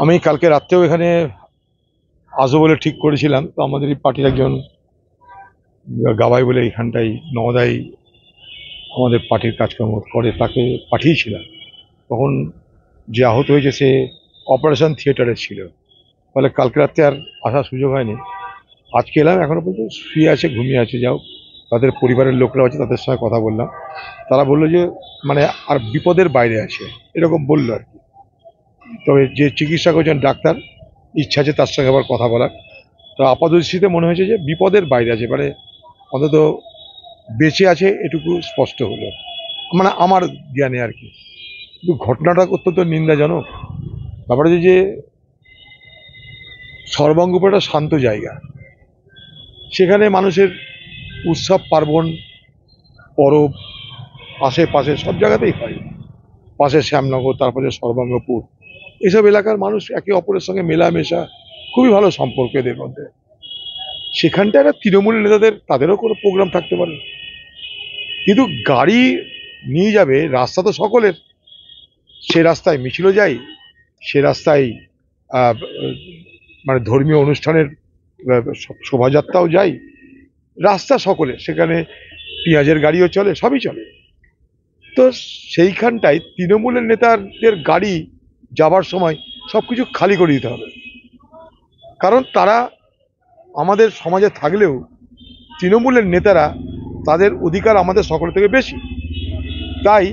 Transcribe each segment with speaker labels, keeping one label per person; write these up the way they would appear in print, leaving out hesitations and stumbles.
Speaker 1: আমি কালকে রাত্রেও এখানে আসবো বলে ঠিক করেছিলাম। তো আমাদের এই পার্টির একজন গাবাই বলে এখানটাই নওদায় আমাদের পার্টির কাজকর্ম করে, তাকে পাঠিয়েছিলাম। তখন যে আহত হয়েছে সে অপারেশন থিয়েটারে ছিল, ফলে কালকে রাত্রে আর আসার সুযোগ হয়নি। আজকে এলাম, এখনো পর্যন্ত শুয়ে আছে, ঘুমিয়ে আছে। যাও, তাদের পরিবারের লোকরা আছে, তাদের সঙ্গে কথা বললাম। তারা বললো যে মানে আর বিপদের বাইরে আছে, এরকম বললো আর কি। তবে যে চিকিৎসা করছেন ডাক্তার, ইচ্ছা আছে তার সঙ্গে আবার কথা বলার। তো আপাতদৃষ্টিতে মনে হয়েছে যে বিপদের বাইরে আছে, মানে অন্তত বেঁচে আছে এটুকু স্পষ্ট হলো, মানে আমার জ্ঞানে আর কি। কিন্তু ঘটনাটা অত্যন্ত নিন্দাজনক। ব্যাপারটা যে সর্বাঙ্গপুর একটা শান্ত জায়গা, সেখানে মানুষের উৎসব পার্বণ পরব আশেপাশে সব জায়গাতেই হয়। পাশে শ্যামনগর, তারপরে সর্বাঙ্গপুর, এসব এলাকার মানুষ একে অপরের সঙ্গে মেলামেশা, খুবই ভালো সম্পর্ক এদের মধ্যে। সেখানটা একটা তৃণমূল নেতাদের, তাদেরও কোনো প্রোগ্রাম থাকতে পারে, কিন্তু গাড়ি নিয়ে যাবে, রাস্তা তো সকলের। সে রাস্তায় মিছিলও যায়, সে রাস্তায় আহ, মানে ধর্মীয় অনুষ্ঠানের শোভাযাত্রাও যায়, রাস্তা সকলের, সেখানে পেঁয়াজের গাড়িও চলে, সবই চলে। তো সেইখানটায় তৃণমূলের নেতাদের গাড়ি যাবার সময় সবকিছু খালি করে দিতে হবে। কারণ তারা আমাদের সমাজে থাকলেও তৃণমূলের নেতারা, তাদের অধিকার আমাদের সকলের থেকে বেশি। তাই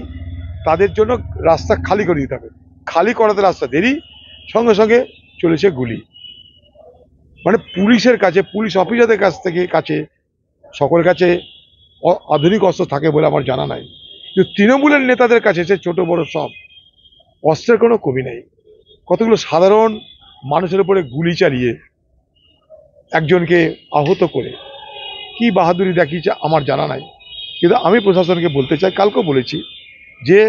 Speaker 1: তাদের জন্য রাস্তা খালি করে দিতে হবে। খালি করাতে রাস্তা দেরি, সঙ্গে সঙ্গে চলেছে গুলি। মানে পুলিশের কাছে, পুলিশ অফিসারদের কাছে সকলের কাছে আধুনিক অস্ত্র থাকে বলে আমার জানা নাই, কিন্তু তৃণমূলের নেতাদের কাছে সে ছোট বড় সব অস্ত্রের কোনো কমি নেই। কতগুলো সাধারণ মানুষের উপরে গুলি চালিয়ে একজনকে আহত করে কি বাহাদুরি দেখিয়েছে আমার জানা নাই। কিন্তু আমি প্রশাসনকে বলতে চাই, কালকেও বলেছি, যে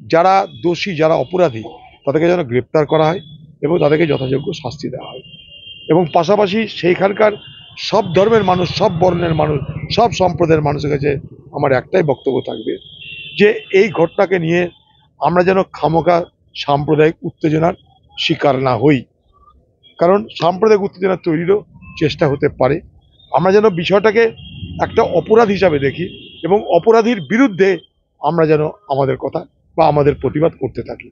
Speaker 1: যারা দোষী, যারা অপরাধী, তাদেরকে যেন গ্রেপ্তার করা হয় এবং তাদেরকে যথাযোগ্য শাস্তি দেওয়া হয়। এবং পাশাপাশি সেইখানকার সব ধর্মের মানুষ, সব বর্ণের মানুষ, সব সম্প্রদায়ের মানুষের কাছে আমার একটাই বক্তব্য থাকবে, যে এই ঘটনাকে নিয়ে আমরা যেন খামোখা সাম্প্রদায়িক উত্তেজনার শিকার না হই। কারণ সাম্প্রদায়িক উত্তেজনা তৈরিরও চেষ্টা হতে পারে। আমরা যেন বিষয়টাকে একটা অপরাধ হিসাবে দেখি এবং অপরাধীর বিরুদ্ধে আমরা যেন আমাদের কথা বা আমাদের প্রতিবাদ করতে থাকি।